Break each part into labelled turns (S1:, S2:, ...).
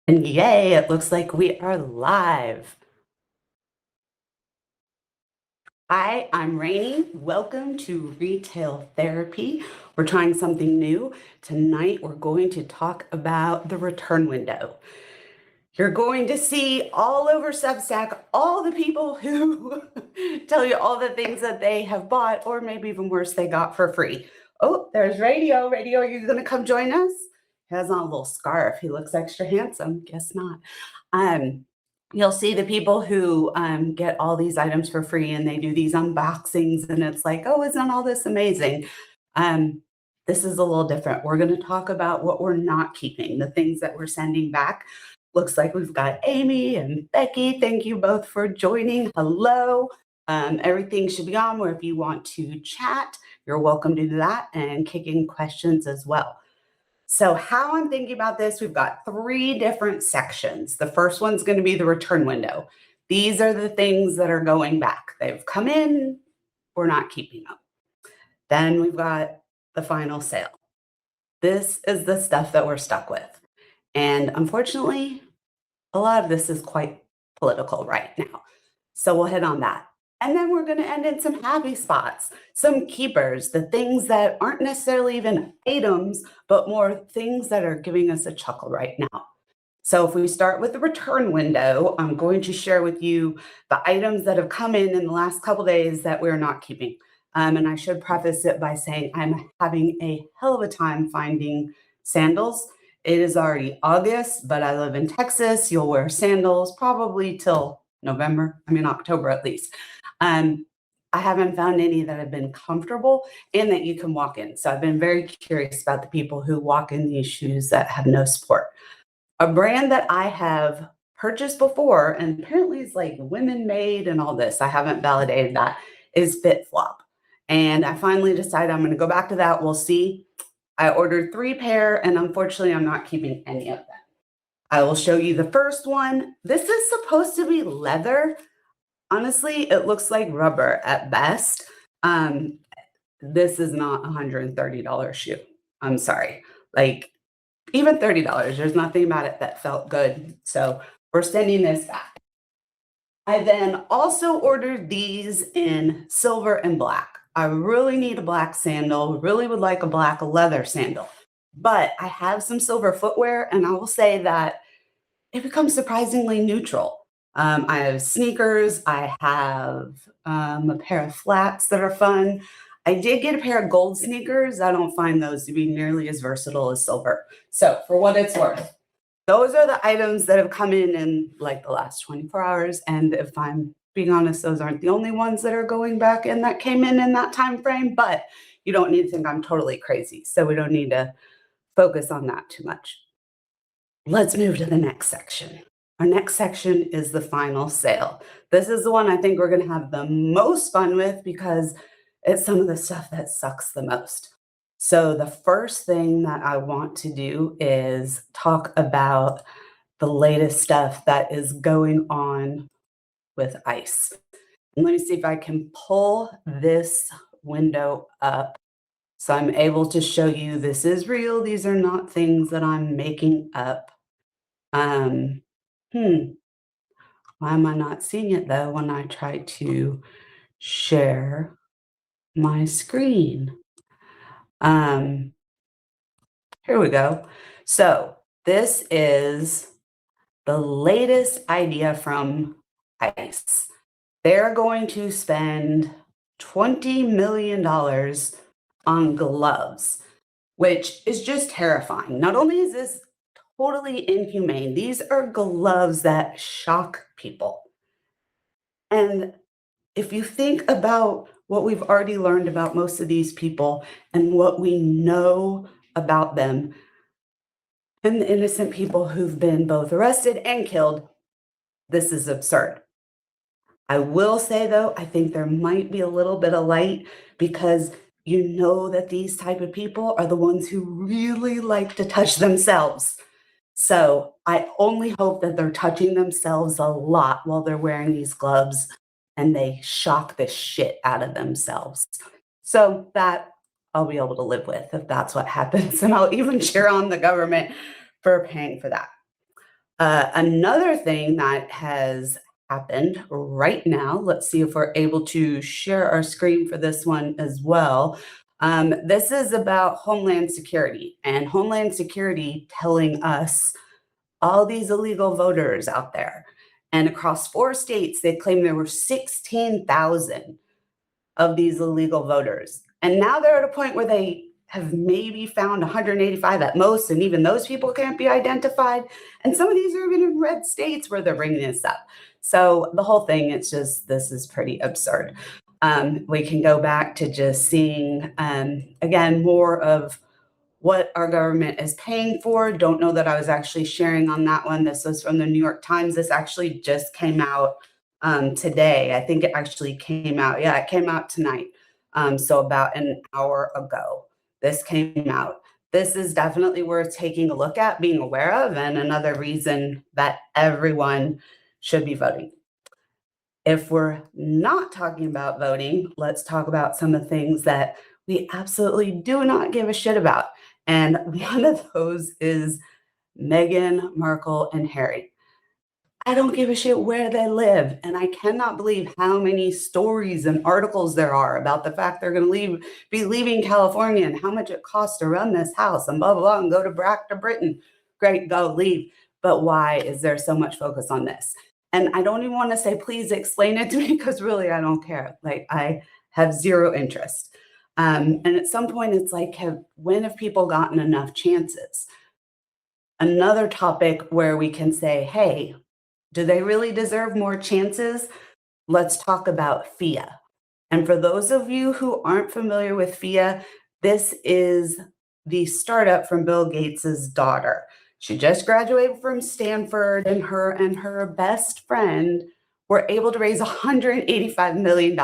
S1: And yay, it looks like we are live. Hi, I'm Rani. Welcome to Retail Therapy. We're trying something new. Tonight, we're going to talk about the return window. You're going to see all over Substack all the people who tell you all the things that they have bought, or maybe even worse, they got for free. Oh, there's Radio. Radio, are you going to come join us? He has on a little scarf. He looks extra handsome. Guess not. Um, you'll see the people who get all these items for free and they do these unboxings, and it's like, oh, isn't all this amazing? Um, this is a little different. We're going to talk about what we're not keeping, the things that we're sending back. Looks like we've got Amy and Becky. Thank you both for joining. Hello. Everything should be on where if you want to chat, you're welcome to do that and kick in questions as well. So how I'm thinking about this, we've got 3 different sections. The first one's going to be the return window. These are the things that are going back. They've come in, we're not keeping them. Then we've got the final sale. This is the stuff that we're stuck with. And unfortunately, a lot of this is quite political right now. So we'll hit on that. And then we're going to end in some happy spots, some keepers, the things that aren't necessarily even items, but more things that are giving us a chuckle right now. So if we start with the return window, I'm going to share with you the items that have come in the last couple days that we're not keeping. And I should preface it by saying I'm having a hell of a time finding sandals. It is already August, but I live in Texas. You'll wear sandals probably till October at least. I haven't found any that have been comfortable and that you can walk in. So I've been very curious about the people who walk in these shoes that have no support. A brand that I have purchased before, and apparently is like women made and all this, I haven't validated that, is FitFlop. And I finally decided I'm going to go back to that. We'll see. I ordered 3 pair, and unfortunately, I'm not keeping any of them. I will show you the first one. This is supposed to be leather. Honestly, it looks like rubber at best. This is not a $130 shoe. I'm sorry. Like, even $30, there's nothing about it that felt good. So we're sending this back. I then also ordered these in silver and black. I really need a black sandal, really would like a black leather sandal. But I have some silver footwear, and I will say that it becomes surprisingly neutral. I have sneakers. I have a pair of flats that are fun. I did get a pair of gold sneakers. I don't find those to be nearly as versatile as silver. So for what it's worth, those are the items that have come in like the last 24 hours. And if I'm being honest, those aren't the only ones that are going back in that came in that time frame. But you don't need to think I'm totally crazy. So we don't need to focus on that too much. Let's move to the next section. Our next section is the final sale. This is the one I think we're going to have the most fun with because it's some of the stuff that sucks the most. So the first thing that I want to do is talk about the latest stuff that is going on with ICE. And let me see if I can pull this window up so I'm able to show you this is real. These are not things that I'm making up. Um, Why am I not seeing it though when I try to share my screen? Um, Here we go. So this is the latest idea from ICE. They're going to spend $20 million on gloves, which is just terrifying. Not only is this totally inhumane, these are gloves that shock people. And if you think about what we've already learned about most of these people and what we know about them and the innocent people who've been both arrested and killed, this is absurd. I will say, though, I think there might be a little bit of light because you know that these type of people are the ones who really like to touch themselves. So I only hope that they're touching themselves a lot while they're wearing these gloves and they shock the shit out of themselves. So that I'll be able to live with if that's what happens. And I'll even cheer on the government for paying for that. Another thing that has happened right now, let's see if we're able to share our screen for this one as well. This is about Homeland Security and Homeland Security telling us all these illegal voters out there. And across 4 states, they claim there were 16,000 of these illegal voters. And now they're at a point where they have maybe found 185 at most, and even those people can't be identified. And some of these are even in red states where they're bringing this up. So the whole thing, it's just, this is pretty absurd. We can go back to just seeing, again, more of what our government is paying for. Don't know that I was actually sharing on that one. This was from the New York Times. This actually just came out today. I think it actually came out. Yeah, it came out tonight. So about an hour ago, this came out. This is definitely worth taking a look at, being aware of, and another reason that everyone should be voting. If we're not talking about voting, let's talk about some of the things that we absolutely do not give a shit about. And one of those is Meghan Markle and Harry. I don't give a shit where they live. And I cannot believe how many stories and articles there are about the fact they're going to be leaving California and how much it costs to run this house and blah, blah, blah, and go back to Britain. Great, go leave. But why is there so much focus on this? And I don't even want to say, please explain it to me, because really I don't care. Like, I have zero interest. And at some point, it's like, when have people gotten enough chances? Another topic where we can say, hey, do they really deserve more chances? Let's talk about FIA. And for those of you who aren't familiar with FIA, this is the startup from Bill Gates's daughter. She just graduated from Stanford, and her best friend were able to raise $185 million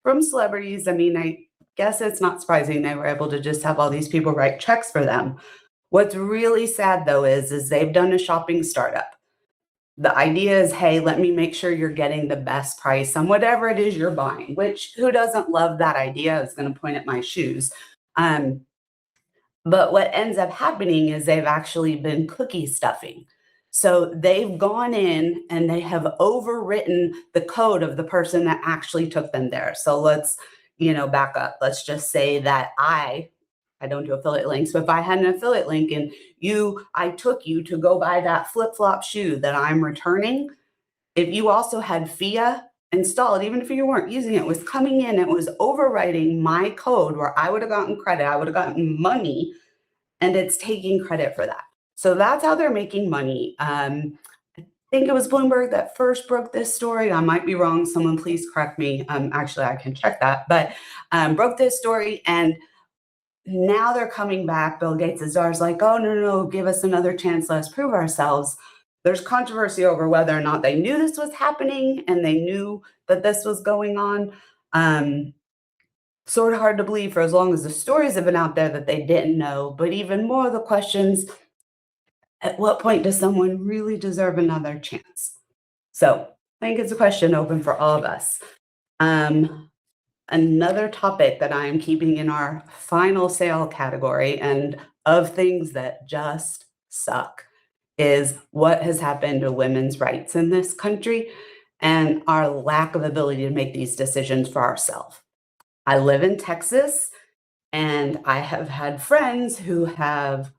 S1: from celebrities. I mean, I guess it's not surprising they were able to just have all these people write checks for them. What's really sad, though, is they've done a shopping startup. The idea is, hey, let me make sure you're getting the best price on whatever it is you're buying, which who doesn't love that idea? I was going to point at my shoes. But what ends up happening is they've actually been cookie stuffing. So they've gone in and they have overwritten the code of the person that actually took them there. So let's, back up. Let's just say that I don't do affiliate links, but if I had an affiliate link and I took you to go buy that flip-flop shoe that I'm returning, if you also had FIA installed, even if you weren't using it, it was coming in, it was overwriting my code where I would have gotten credit, I would have gotten money, and it's taking credit for that. So that's how they're making money. I think it was Bloomberg that first broke this story. I might be wrong. Someone please correct me. Actually, I can check that, but broke this story, and now they're coming back. Bill Gates' daughter's like, oh, no, give us another chance. Let's prove ourselves. There's controversy over whether or not they knew this was happening and they knew that this was going on. Sort of hard to believe for as long as the stories have been out there that they didn't know. But even more of the questions, at what point does someone really deserve another chance? So I think it's a question open for all of us. Another topic that I am keeping in our final sale category and of things that just suck is what has happened to women's rights in this country and our lack of ability to make these decisions for ourselves. I live in Texas, and I have had friends who have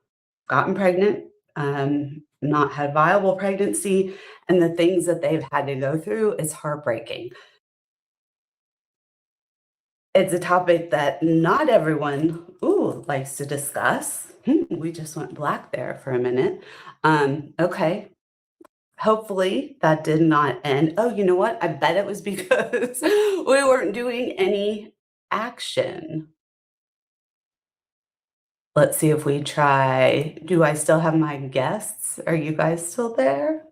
S1: gotten pregnant, not had viable pregnancy, and the things that they've had to go through is heartbreaking. It's a topic that not everyone, likes to discuss. We just went black there for a minute. Okay. Hopefully that did not end. Oh, you know what? I bet it was because we weren't doing any action. Let's see if we try. Do I still have my guests? Are you guys still there?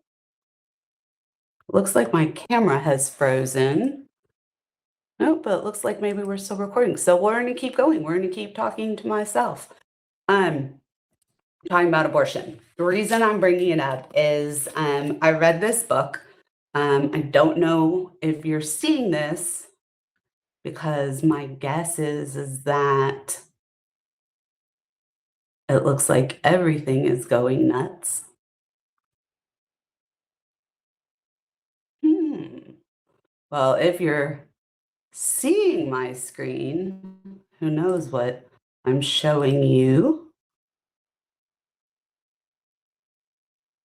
S1: Looks like my camera has frozen. Nope, but it looks like maybe we're still recording. So we're going to keep going. We're going to keep talking to myself. Talking about abortion. The reason I'm bringing it up is I read this book. I don't know if you're seeing this, because my guess is that it looks like everything is going nuts. Well, if you're seeing my screen, who knows what I'm showing you.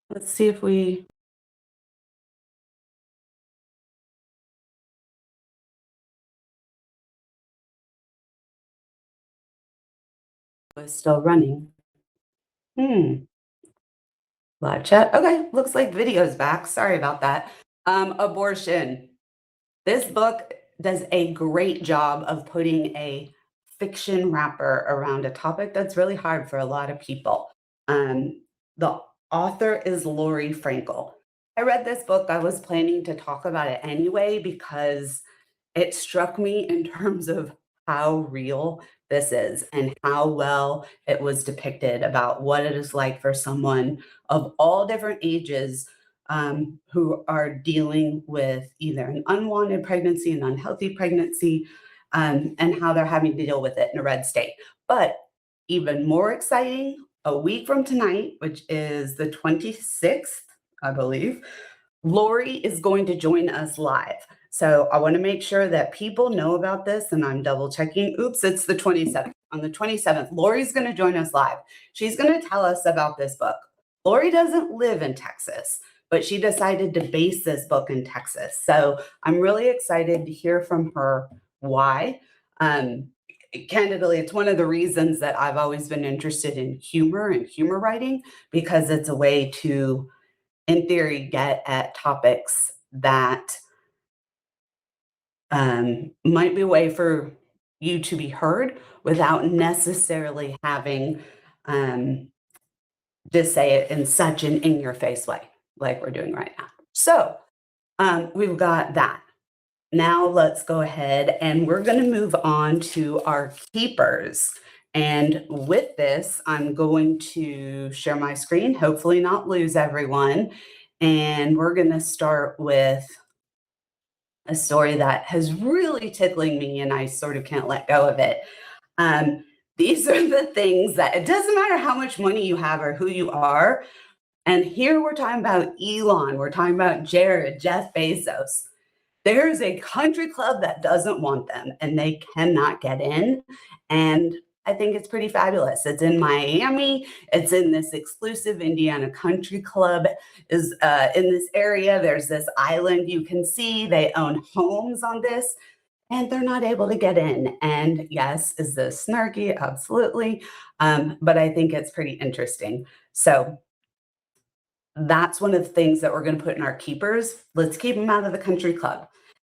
S1: Let's see if we're still running. Hmm. Live chat. Okay, looks like video's back. Sorry about that. Abortion. This book does a great job of putting a fiction wrapper around a topic that's really hard for a lot of people. The author is Lori Frankel. I read this book. I was planning to talk about it anyway because it struck me in terms of how real this is and how well it was depicted about what it is like for someone of all different ages who are dealing with either an unwanted pregnancy, an unhealthy pregnancy, and how they're having to deal with it in a red state. But even more exciting, a week from tonight, which is the 26th, I believe, Lori is going to join us live. So I want to make sure that people know about this, and I'm double checking. Oops, it's the 27th. On the 27th, Lori's going to join us live. She's going to tell us about this book. Lori doesn't live in Texas, but she decided to base this book in Texas. So I'm really excited to hear from her why. Um, Candidly, it's one of the reasons that I've always been interested in humor and humor writing because it's a way to, in theory, get at topics that might be a way for you to be heard without necessarily having just say it in such an in your face way, like we're doing right now. So we've got that. Now let's go ahead and we're going to move on to our keepers. And with this, I'm going to share my screen, hopefully not lose everyone. And we're going to start with a story that has really tickling me and I sort of can't let go of it. Um, these are the things that it doesn't matter how much money you have or who you are. And here we're talking about Elon, we're talking about Jared, Jeff Bezos. There's a country club that doesn't want them and they cannot get in. And I think it's pretty fabulous. It's in Miami. It's in this exclusive Indiana country club is in this area. There's this island you can see. They own homes on this and they're not able to get in. And yes, is this snarky? Absolutely. But I think it's pretty interesting. So that's one of the things that we're going to put in our keepers. Let's keep them out of the country club.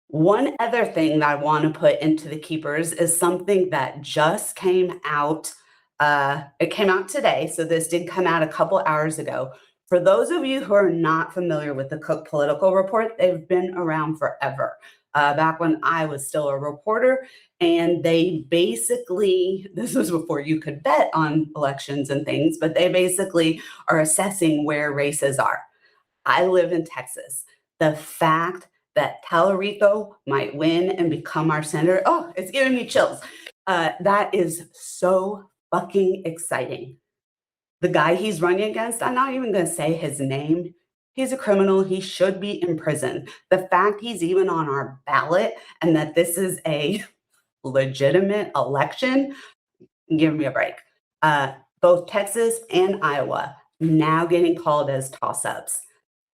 S1: One other thing that I want to put into the keepers is something that just came out. It came out today, so this did come out a couple hours ago. For those of you who are not familiar with the Cook Political Report, they've been around forever. Back when I was still a reporter, and they basically, this was before you could bet on elections and things, but they basically are assessing where races are. I live in Texas. The fact that Talarico might win and become our senator, oh, it's giving me chills. That is so fucking exciting. The guy he's running against, I'm not even going to say his name. He's a criminal. He should be in prison. The fact he's even on our ballot and that this is a legitimate election, give me a break. Both Texas and Iowa now getting called as toss-ups.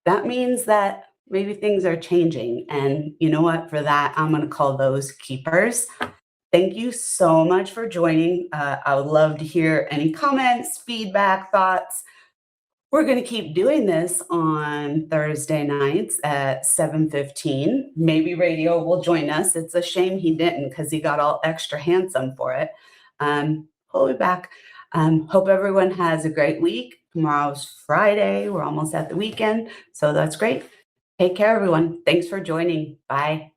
S1: That means that maybe things are changing. And you know what? For that, I'm going to call those keepers. Thank you so much for joining. I would love to hear any comments, feedback, thoughts. We're going to keep doing this on Thursday nights at 7:15. Maybe radio will join us. It's a shame he didn't because he got all extra handsome for it. We'll be back. Hope everyone has a great week. Tomorrow's Friday. We're almost at the weekend, so that's great. Take care, everyone. Thanks for joining. Bye.